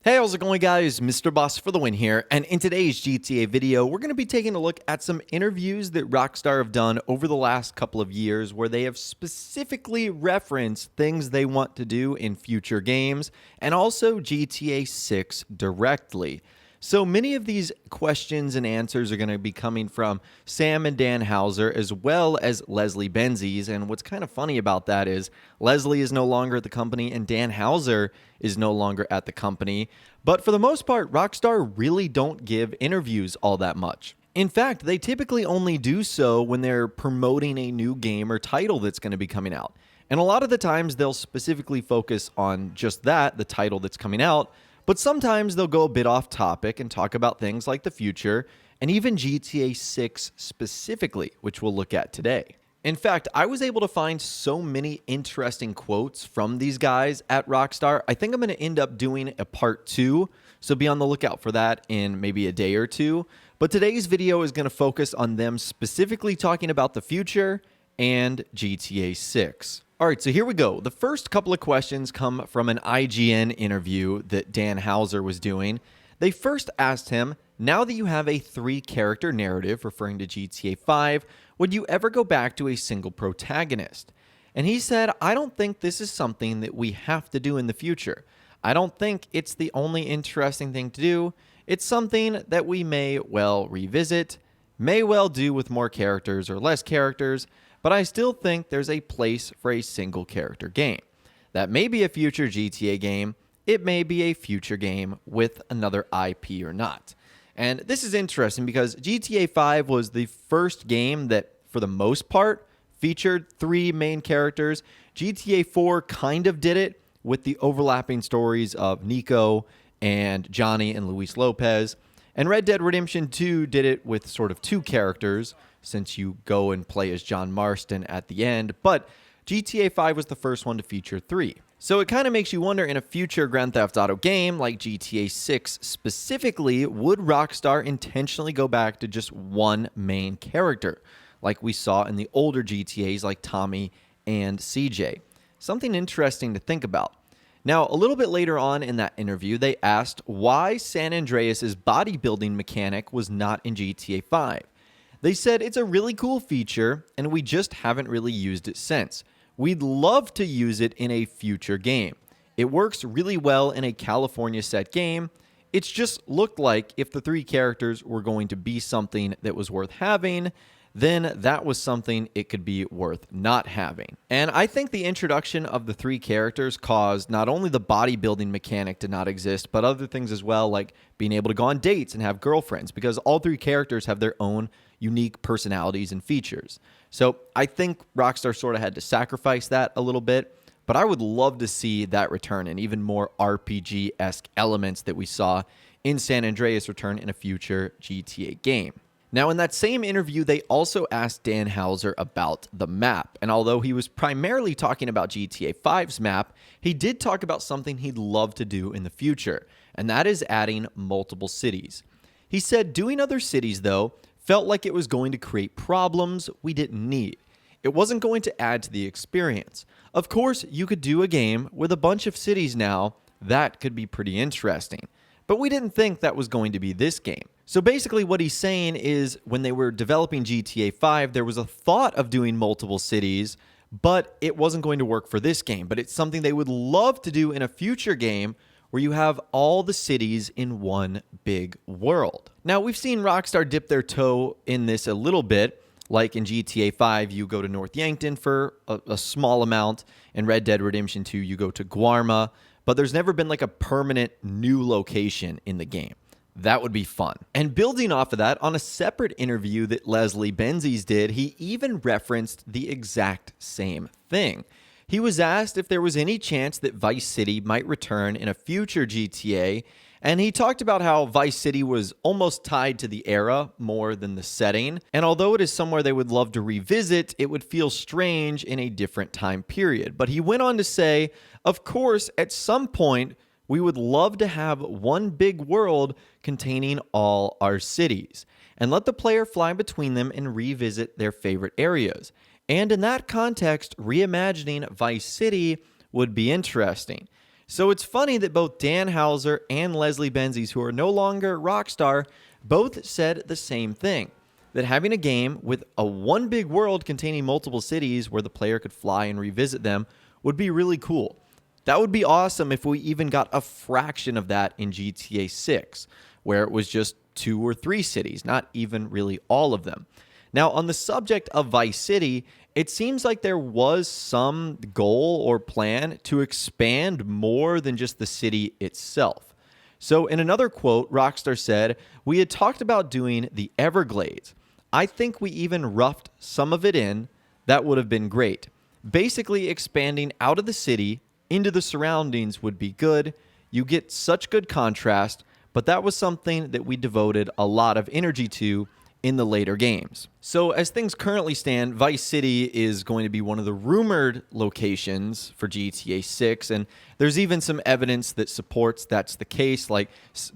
Hey, how's it going, guys? Mr. Boss for the win here, and in today's GTA video, we're going to be taking a look at some interviews that Rockstar have done over the last couple of years where they have specifically referenced things they want to do in future games, and also GTA 6 directly. So many of these questions and answers are going to be coming from Sam and Dan Houser as well as Leslie Benzies. And what's kind of funny about that is Leslie is no longer at the company and Dan Houser is no longer at the company. But for the most part, Rockstar really don't give interviews all that much. In fact, they typically only do so when they're promoting a new game or title that's going to be coming out. And a lot of the times they'll specifically focus on just that, the title that's coming out. But sometimes they'll go a bit off topic and talk about things like the future and even GTA 6 specifically, which we'll look at today. In fact, I was able to find so many interesting quotes from these guys at Rockstar. I think I'm going to end up doing a part 2, so be on the lookout for that in maybe a day or two. But today's video is going to focus on them specifically talking about the future and GTA 6. All right, so here we go. The first couple of questions come from an IGN interview that Dan Houser was doing. They first asked him, now that you have a 3-character narrative referring to GTA 5, would you ever go back to a single protagonist? And he said, I don't think this is something that we have to do in the future. I don't think it's the only interesting thing to do. It's something that we may well revisit, may well do with more characters or less characters, but I still think there's a place for a single character game. That may be a future GTA game, it may be a future game with another IP or not. And this is interesting because GTA 5 was the first game that, for the most part, featured 3 main characters. GTA 4 kind of did it with the overlapping stories of Nico and Johnny and Luis Lopez. And Red Dead Redemption 2 did it with sort of 2 characters, since you go and play as John Marston at the end, but GTA 5 was the first one to feature 3. So it kind of makes you wonder, in a future Grand Theft Auto game like GTA 6 specifically, would Rockstar intentionally go back to just one main character, like we saw in the older GTAs like Tommy and CJ? Something interesting to think about. Now, a little bit later on in that interview, they asked why San Andreas' bodybuilding mechanic was not in GTA 5. They said it's a really cool feature, and we just haven't really used it since. We'd love to use it in a future game. It works really well in a California set game. It's just looked like if the 3 characters were going to be something that was worth having, then that was something it could be worth not having. And I think the introduction of the 3 characters caused not only the bodybuilding mechanic to not exist, but other things as well, like being able to go on dates and have girlfriends, because all 3 characters have their own unique personalities and features. So I think Rockstar sort of had to sacrifice that a little bit, but I would love to see that return and even more RPG-esque elements that we saw in San Andreas return in a future GTA game. Now, in that same interview, they also asked Dan Houser about the map. And although he was primarily talking about GTA 5's map, he did talk about something he'd love to do in the future, and that is adding multiple cities. He said doing other cities, though, felt like it was going to create problems we didn't need. It wasn't going to add to the experience. Of course, you could do a game with a bunch of cities now. That could be pretty interesting. But we didn't think that was going to be this game. So basically what he's saying is when they were developing GTA 5, there was a thought of doing multiple cities, but it wasn't going to work for this game. But it's something they would love to do in a future game where you have all the cities in one big world. Now, we've seen Rockstar dip their toe in this a little bit. Like in GTA 5, you go to North Yankton for a small amount. In Red Dead Redemption 2, you go to Guarma. But there's never been like a permanent new location in the game. That would be fun. And building off of that, on a separate interview that Leslie Benzies did, he even referenced the exact same thing. He was asked if there was any chance that Vice City might return in a future GTA, and he talked about how Vice City was almost tied to the era more than the setting, and although it is somewhere they would love to revisit, it would feel strange in a different time period. But he went on to say, of course, at some point, we would love to have one big world containing all our cities, and let the player fly between them and revisit their favorite areas. And in that context, reimagining Vice City would be interesting. So it's funny that both Dan Houser and Leslie Benzies, who are no longer at Rockstar, both said the same thing. That having a game with a one big world containing multiple cities where the player could fly and revisit them would be really cool. That would be awesome if we even got a fraction of that in GTA 6, where it was just 2 or 3 cities, not even really all of them. Now, on the subject of Vice City, it seems like there was some goal or plan to expand more than just the city itself. So, in another quote, Rockstar said, "We had talked about doing the Everglades. I think we even roughed some of it in. That would have been great. Basically, expanding out of the city into the surroundings would be good. You get such good contrast, but that was something that we devoted a lot of energy to in the later games." So as things currently stand, Vice City is going to be one of the rumored locations for GTA 6, and there's even some evidence that supports that's the case, like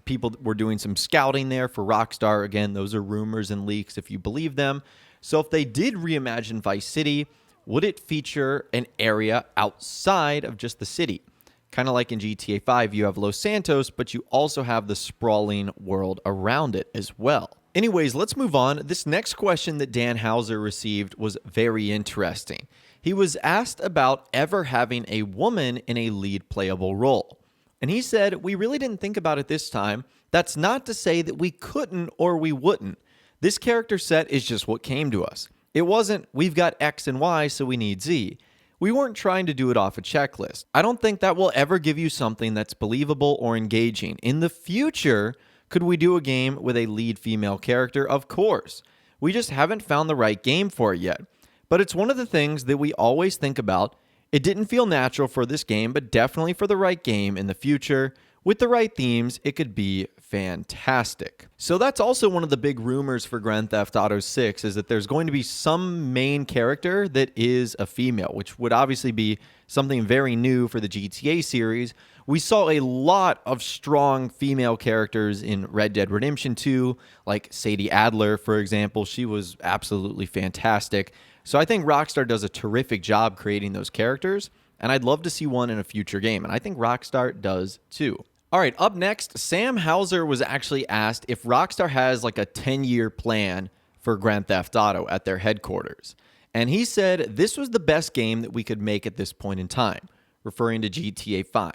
people were doing some scouting there for Rockstar. Again, those are rumors and leaks if you believe them. So if they did reimagine Vice City, would it feature an area outside of just the city? Kind of like in GTA 5, you have Los Santos, but you also have the sprawling world around it as well. Anyways, let's move on. This next question that Dan Houser received was very interesting. He was asked about ever having a woman in a lead playable role. And he said, "We really didn't think about it this time. That's not to say that we couldn't or we wouldn't. This character set is just what came to us. It wasn't, we've got X and Y, so we need Z. We weren't trying to do it off a checklist. I don't think that will ever give you something that's believable or engaging. In the future, could we do a game with a lead female character? Of course. We just haven't found the right game for it yet. But it's one of the things that we always think about. It didn't feel natural for this game, but definitely for the right game in the future. With the right themes, it could be fantastic." So that's also one of the big rumors for Grand Theft Auto 6 is that there's going to be some main character that is a female, which would obviously be something very new for the GTA series. We saw a lot of strong female characters in Red Dead Redemption 2, like Sadie Adler, for example. She was absolutely fantastic. So I think Rockstar does a terrific job creating those characters, and I'd love to see one in a future game, and I think Rockstar does too. All right, up next, Sam Houser was actually asked if Rockstar has like a 10-year plan for Grand Theft Auto at their headquarters. And he said this was the best game that we could make at this point in time, referring to GTA 5.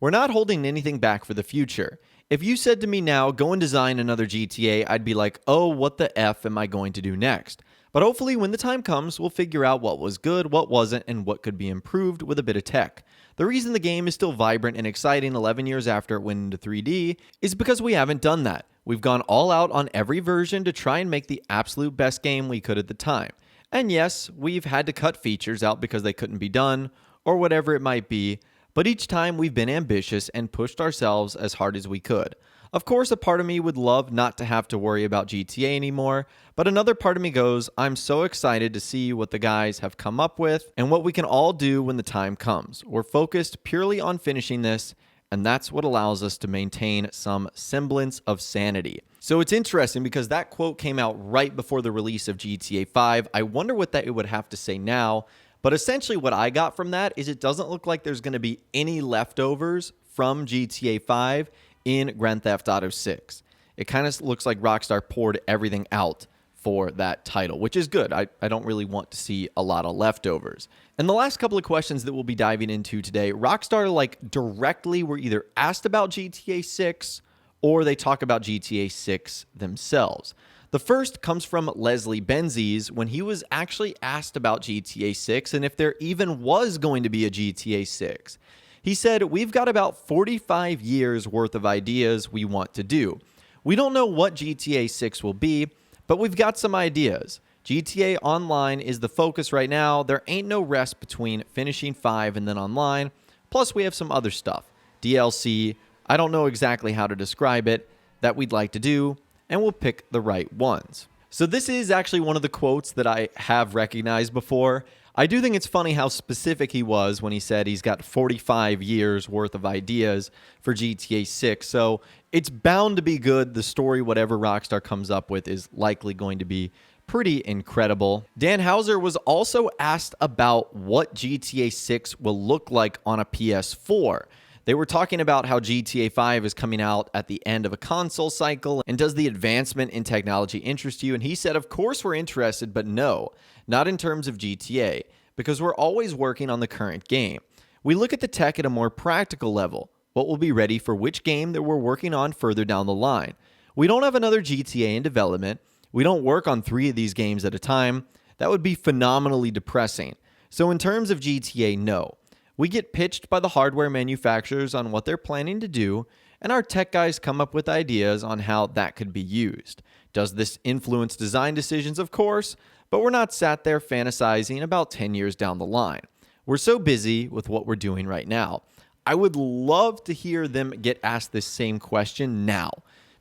"We're not holding anything back for the future. If you said to me now, go and design another GTA, I'd be like, oh, what the F am I going to do next? But hopefully when the time comes, we'll figure out what was good, what wasn't, and what could be improved with a bit of tech. The reason the game is still vibrant and exciting 11 years after it went into 3D is because we haven't done that. We've gone all out on every version to try and make the absolute best game we could at the time. And yes, we've had to cut features out because they couldn't be done, or whatever it might be, but each time we've been ambitious and pushed ourselves as hard as we could. Of course, a part of me would love not to have to worry about GTA anymore, but another part of me goes, I'm so excited to see what the guys have come up with and what we can all do when the time comes. We're focused purely on finishing this, and that's what allows us to maintain some semblance of sanity." So it's interesting because that quote came out right before the release of GTA 5. I wonder what that it would have to say now, but essentially what I got from that is it doesn't look like there's going to be any leftovers from GTA 5 in Grand Theft Auto 6. It kind of looks like Rockstar poured everything out for that title, which is good. I don't really want to see a lot of leftovers. And the last couple of questions that we'll be diving into today, Rockstar directly were either asked about GTA 6 or they talk about GTA 6 themselves. The first comes from Leslie Benzies when he was actually asked about GTA 6 and if there even was going to be a GTA 6. He said, "We've got about 45 years worth of ideas we want to do. We don't know what GTA 6 will be, but we've got some ideas. GTA Online is the focus right now. There ain't no rest between finishing 5 and then online. Plus, we have some other stuff. DLC, I don't know exactly how to describe it, that we'd like to do, and we'll pick the right ones." So this is actually one of the quotes that I have recognized before. I do think it's funny how specific he was when he said he's got 45 years worth of ideas for GTA 6. So it's bound to be good. The story, whatever Rockstar comes up with, is likely going to be pretty incredible. Dan Houser was also asked about what GTA 6 will look like on a PS4. They were talking about how GTA 5 is coming out at the end of a console cycle, and does the advancement in technology interest you? And he said, of course we're interested, but no, not in terms of GTA, because we're always working on the current game. We look at the tech at a more practical level, what will be ready for which game that we're working on further down the line. We don't have another GTA in development. We don't work on 3 of these games at a time. That would be phenomenally depressing. So in terms of GTA, no. We get pitched by the hardware manufacturers on what they're planning to do, and our tech guys come up with ideas on how that could be used. Does this influence design decisions? Of course, but we're not sat there fantasizing about 10 years down the line. We're so busy with what we're doing right now. I would love to hear them get asked this same question now.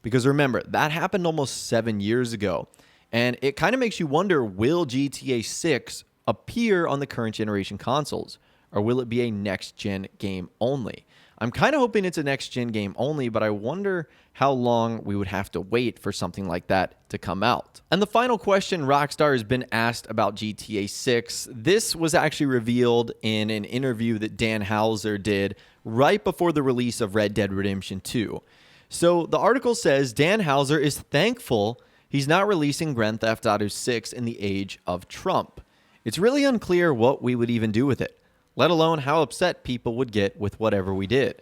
Because remember, that happened almost 7 years ago. And it kind of makes you wonder, will GTA 6 appear on the current generation consoles? Or will it be a next-gen game only? I'm kind of hoping it's a next-gen game only, but I wonder how long we would have to wait for something like that to come out. And the final question Rockstar has been asked about GTA 6, this was actually revealed in an interview that Dan Houser did right before the release of Red Dead Redemption 2. So the article says Dan Houser is thankful he's not releasing Grand Theft Auto 6 in the age of Trump. It's really unclear what we would even do with it, let alone how upset people would get with whatever we did.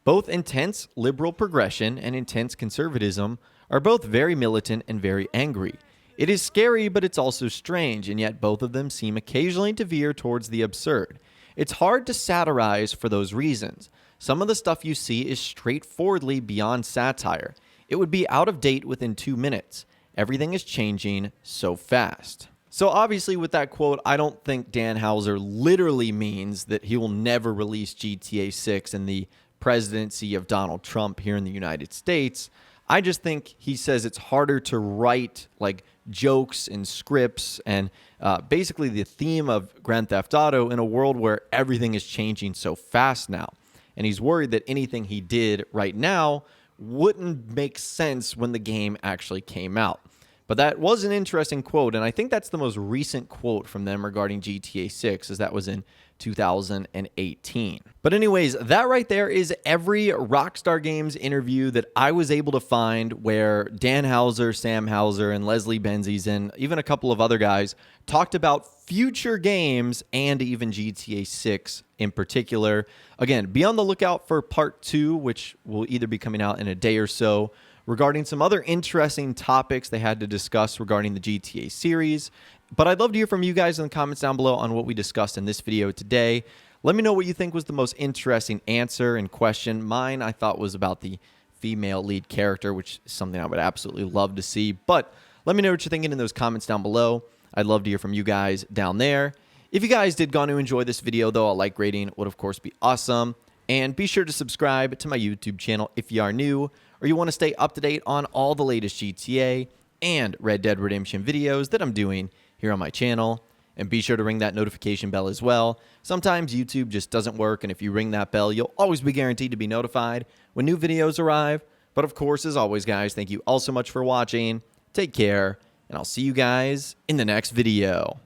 Both intense liberal progression and intense conservatism are both very militant and very angry. It is scary, but it's also strange, and yet both of them seem occasionally to veer towards the absurd. It's hard to satirize for those reasons. Some of the stuff you see is straightforwardly beyond satire. It would be out of date within 2 minutes. Everything is changing so fast. So obviously with that quote, I don't think Dan Houser literally means that he will never release GTA 6 in the presidency of Donald Trump here in the United States. I just think he says it's harder to write like jokes and scripts and basically the theme of Grand Theft Auto in a world where everything is changing so fast now. And he's worried that anything he did right now wouldn't make sense when the game actually came out. But that was an interesting quote, and I think that's the most recent quote from them regarding GTA 6, as that was in 2018. But anyways, that right there is every Rockstar Games interview that I was able to find where Dan Houser, Sam Houser, and Leslie Benzies, and even a couple of other guys talked about future games and even GTA 6 in particular. Again, be on the lookout for part 2, which will either be coming out in a day or so, regarding some other interesting topics they had to discuss regarding the GTA series. But I'd love to hear from you guys in the comments down below on what we discussed in this video today. Let me know what you think was the most interesting answer and question. Mine, I thought, was about the female lead character, which is something I would absolutely love to see. But let me know what you're thinking in those comments down below. I'd love to hear from you guys down there. If you guys did go to enjoy this video, though, a like rating would, of course, be awesome. And be sure to subscribe to my YouTube channel if you are new, or you want to stay up to date on all the latest GTA and Red Dead Redemption videos that I'm doing here on my channel. And be sure to ring that notification bell as well. Sometimes YouTube just doesn't work, and if you ring that bell, you'll always be guaranteed to be notified when new videos arrive. But of course, as always, guys, thank you all so much for watching. Take care, and I'll see you guys in the next video.